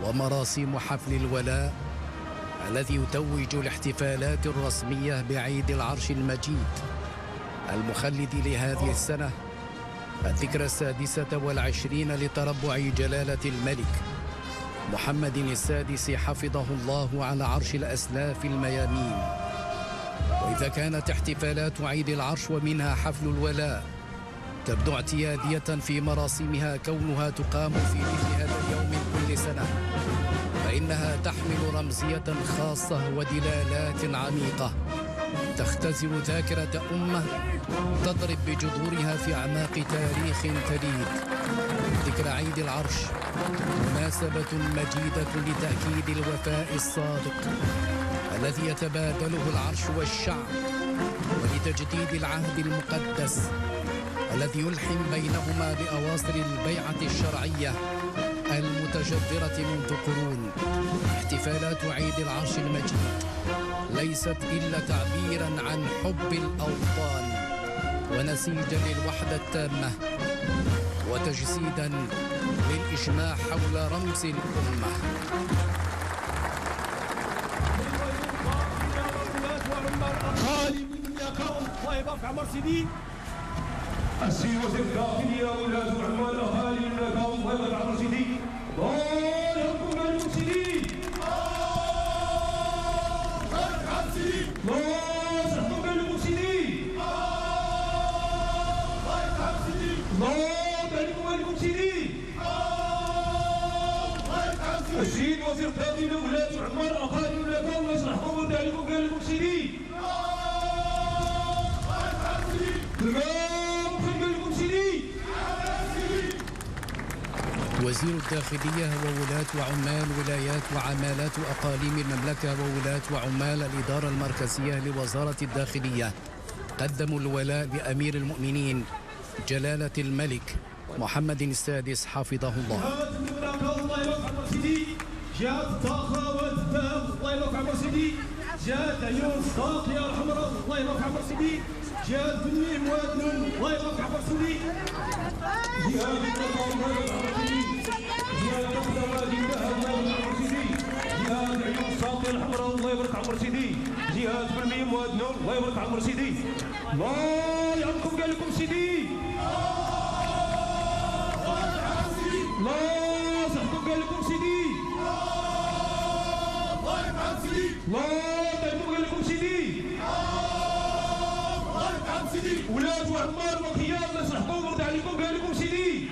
ومراسيم حفل الولاء الذي يتوج الاحتفالات الرسمية بعيد العرش المجيد المخلد لهذه السنة الذكرى 26 لتربع جلالة الملك محمد السادس حفظه الله على عرش الأسلاف الميامين. وإذا كانت احتفالات عيد العرش ومنها حفل الولاء تبدو اعتيادية في مراسمها كونها تقام في مثل هذا اليوم كل سنة، فإنها تحمل رمزية خاصة ودلالات عميقة تختزل ذاكرة أمة تضرب بجذورها في أعماق تاريخ تليد. ذكرى عيد العرش مناسبة مجيدة لتأكيد الوفاء الصادق الذي يتبادله العرش والشعب، ولتجديد العهد المقدس الذي يلحم بينهما بأواصر البيعة الشرعية المتجذرة منذ قرون. احتفالات عيد العرش المجيد ليست إلا تعبيرا عن حب الأوطان ونسيجا للوحدة التامة وتجسيدا للإجماع حول رمز الأمة. السيد وزير الداخلية ولاة العمال الأهالي الملكة ومهمة عمر سيدي الله يحكم المفسدين الله يحكم المفسدين الله يحكم المفسدين. السيد وزير الداخلية ولاة العمال الأهالي الملكة ويصلحكم وذلكم قال المفسدين وزير الداخلية وولاة وعمال ولايات وعمالات وأقاليم المملكة وولاة وعمال الإدارة المركزية لوزارة الداخلية قدموا الولاء لأمير المؤمنين جلالة الملك محمد السادس حفظه الله. جاءت الطاقة والذهب الله يبارك عمر سيدي، جاءت عيون الصاقية الحمراء الله يبارك عمر سيدي، جاءت بني موادن الله يبارك عمر سيدي، جاءت الطاقة الله يبارك عمر سيدي، جاءت الزواج الذهب الله يبارك عمر سيدي، جاءت عيون الصاقية الحمراء الله يبارك عمر سيدي، جاءت بني موادن الله يبارك عمر سيدي. الله يعطيكم قال لكم سيدي، الله يصحكم قال لكم سيدي، الله يبارك لكم سيدي، الله يرحم سيدي، ولاد وعمار وخيار الله يصحكم ويرضى عليكم قال لكم سيدي،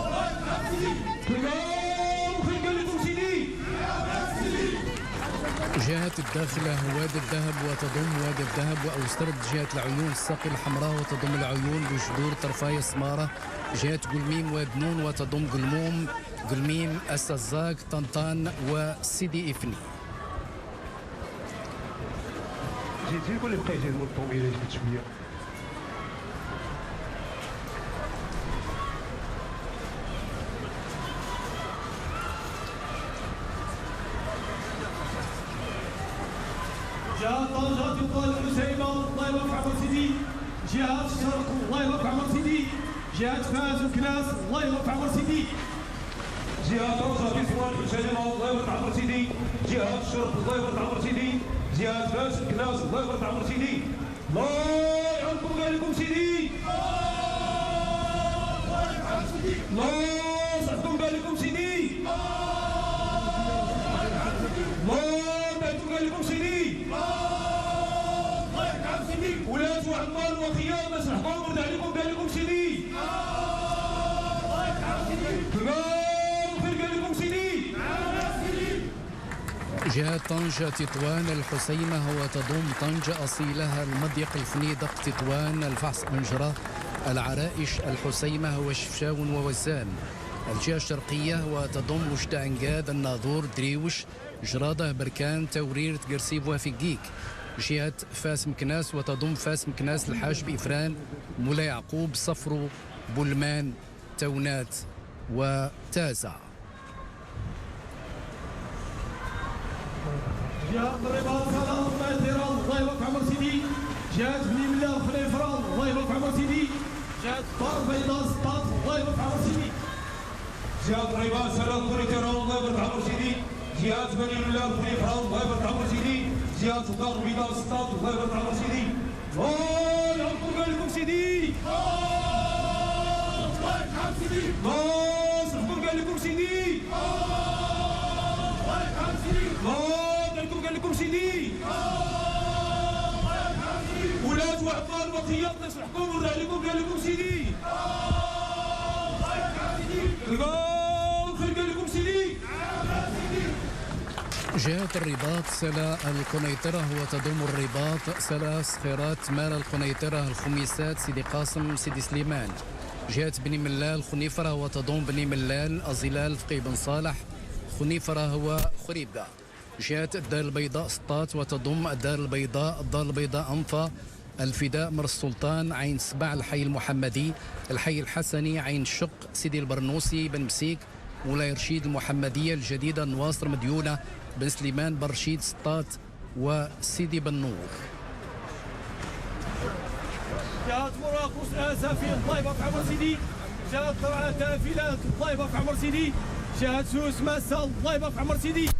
الله يرحم سيدي، كلهم قال لكم سيدي. جهة الداخلة وادي الذهب وتضم وادي الذهب وأوسترد، جهة العيون الساقي الحمراء وتضم العيون بجذور طرفاي سمارة، جهة قلميم ودنون وتضم قلموم قلميم السزاق طنطان وسيدي إفني. جيتي لكم اللي بقيتي هاد الطوميله جبت شويه. جهة طنجة يقال حسيمة الله يبارك عمر سيدي، جهة الشرق الله يبارك عمر سيدي، جهة فاس وكناس الله يبارك عمر سيدي، جهة طنجة في سوان حسيمة الله يبارك عمر سيدي، جهة الشرق الله يبارك عمر سيدي، جهة فاس وكناس الله يبارك عمر سيدي. الله يعطيكم قال لكم سيدي، الله يرحم سيدي، الله يصحكم قال لكم سيدي، الله يعطيكم قال لكم سيدي، الله يرحم سيدي، ولاد وعمال وخيار الله يصحكم ويرضى عليكم قال لكم سيدي، الله يرحم سيدي، قال لكم سيدي. جهة طنجة تطوان الحسيمة وتضم طنجة أصيلها المضيق الفنيدق تطوان الفحص أنجرة العرائش الحسيمة وشفشاون ووزان. الجهة الشرقية وتضم وشتا أنقاد الناظور دريوش جرادة بركان تورير تقرسيب وفقيك. جهة فاس مكناس وتضم فاس مكناس الحاج بإفران مولا يعقوب صفرو بولمان تونات وتازع. جهة الرباط صلاة ماثرة الله يبارك عمر سيدي، جهة بني ملا خليفرة الله يبارك عمر سيدي، جهة الدار البيضاء سطات الله يبارك عمر سيدي. جهة الرباط سلام كوني تيران الله يبارك عمر سيدي جهة بني الله كوني فران الله يبارك عمر سيدي جهة الدار البيضاء السطات الله يبارك عمر سيدي يعطوك لكم سيدي الله يرحم سيدي صحبكم قال لكم سيدي الله يرحم سيدي قال لكم سيدي الله يرحم سيدي ولاد وعطار وقياط نصحكم ونرجع لكم قال لكم سيدي الله يرحم سيدي قال لكم سيدي جهة الرباط سلا القنيطرة وتضم الرباط سلا صخيرات مال القنيطرة الخميسات سيدي قاسم سيدي سليمان. جهة بني ملال خنيفرة وتضم بني ملال الظلال فقي بن صالح خنيفرة هو خريبة. جهة الدار البيضاء سطات وتضم الدار البيضاء أنفا الفداء مر السلطان عين سبع الحي المحمدي الحي الحسني عين شق سيدي البرنوسي بن مسيك مولاي رشيد المحمدية الجديدة نواصر مديونة بن سليمان بن رشيد سطات وسيدي بن نور. جهة مراقص آسفين الله يبارك عمر سيدي جهة طلعة تافلات الله يبارك عمر سيدي جهة سوس ماسة الله يبارك عمر سيدي جهة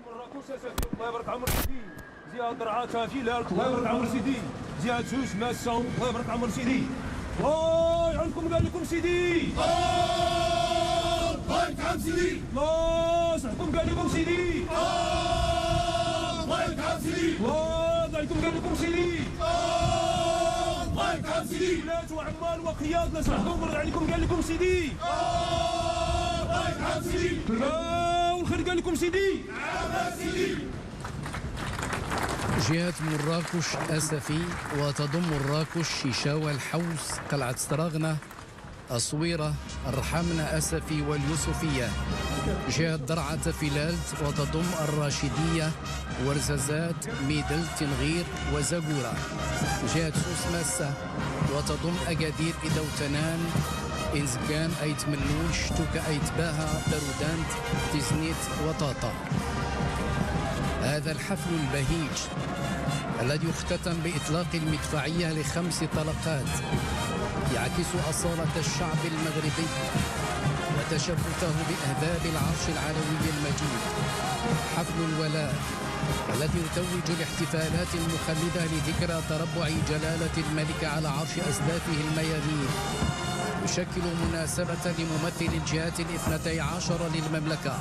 مراقص آسفين الله يبارك عمر سيدي جهة درعا تافلات الله يبارك عمر سيدي جهة سوس ماسة الله يبارك عمر سيدي عندكم قال لكم سيدي الله يرحم سيدي صحكم قال لكم سيدي الله يرحم سيدي قال لكم سيدي الله يرحم سيدي ولاد وعمال وقياد نصحكم ونرجع لكم قال لكم سيدي الله يرحم سيدي والخير قال لكم سيدي سيدي. جهة مراكش أسفي وتضم مراكش شيشاوى الحوس قلعة استراغنة الصويرة الرحمنة أسفي واليوسفية. جهة درعة فيلالت وتضم الراشدية ورزازات ميدل تنغير وزاقورة. جهة سوس ماسة وتضم أكادير إدوتنان إنزكان أيت منون شتوكا أيت باها برودانت تزنيت وطاطا. هذا الحفل البهيج الذي يختتم بإطلاق المدفعية ل5 طلقات يعكس أصالة الشعب المغربي وتشبثه بأهداب العرش العلوي المجيد. حفل الولاء الذي يتوج الاحتفالات المخلدة لذكرى تربع جلالة الملك على عرش أسلافه الميامين يشكل مناسبة لممثل الجهات 12 للمملكة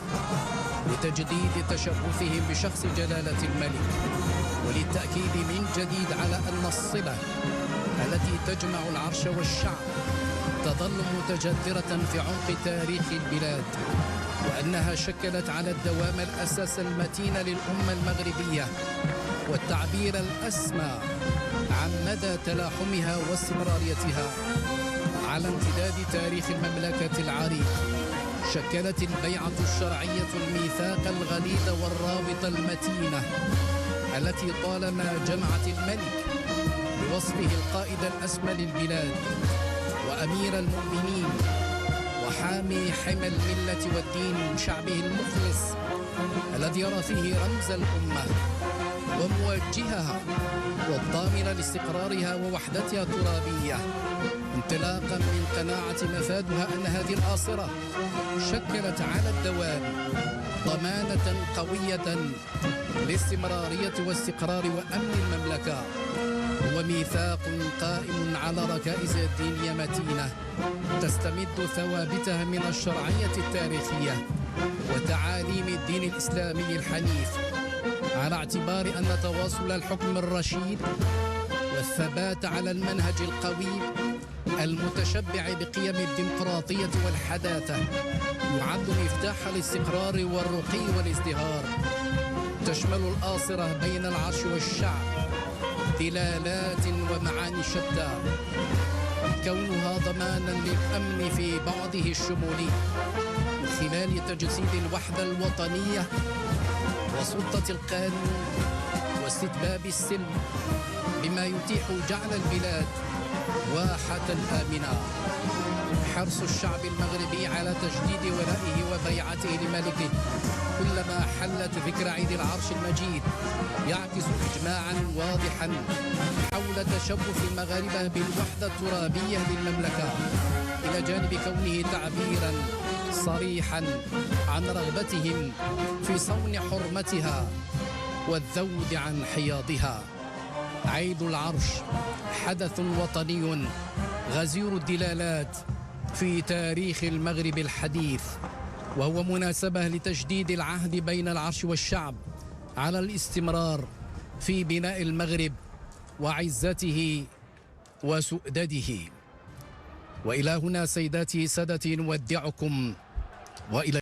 لتجديد تشبثهم بشخص جلالة الملك وللتأكيد من جديد على أن الصلة التي تجمع العرش والشعب تظل متجذرة في عمق تاريخ البلاد وأنها شكلت على الدوام الأساس المتين للأمة المغربية والتعبير الأسمى عن مدى تلاحمها واستمراريتها على امتداد تاريخ المملكة العريق. شكلت البيعة الشرعية الميثاق الغليظ والرابط المتينة التي طالما جمعت الملك بوصفه القائد الأسمى للبلاد وأمير المؤمنين وحامي حمى الملة والدين شعبه المخلص الذي يرى فيه رمز الأمة وموجهها والضامن لاستقرارها ووحدتها الترابية انطلاقا من قناعة مفادها أن هذه الآصرة شكلت على الدوام ضمانة قوية لاستمرارية واستقرار وأمن المملكة وميثاق قائم على ركائز دينية متينة تستمد ثوابتها من الشرعية التاريخية وتعاليم الدين الإسلامي الحنيف على اعتبار أن تواصل الحكم الرشيد والثبات على المنهج القوي المتشبع بقيم الديمقراطية والحداثة يعد مفتاح الاستقرار والرقي والازدهار. تشمل الآصرة بين العرش والشعب دلالات ومعاني شتى كونها ضمانا للأمن في بعضه الشمولي من خلال تجسيد الوحدة الوطنية وسلطة القانون واستتباب السلم بما يتيح جعل البلاد واحة آمنة. حرص الشعب المغربي على تجديد ولائه وبيعته لملكه كلما حلت ذكرى عيد العرش المجيد يعكس إجماعا واضحا حول تشبث المغاربة بالوحدة الترابية للمملكة، إلى جانب كونه تعبيرا صريحا عن رغبتهم في صون حرمتها والذود عن حياضها. عيد العرش حدث وطني غزير الدلالات في تاريخ المغرب الحديث، وهو مناسبة لتجديد العهد بين العرش والشعب على الاستمرار في بناء المغرب وعزته وسؤدده. وإلى هنا سيداتي سادتي نودعكم وإلى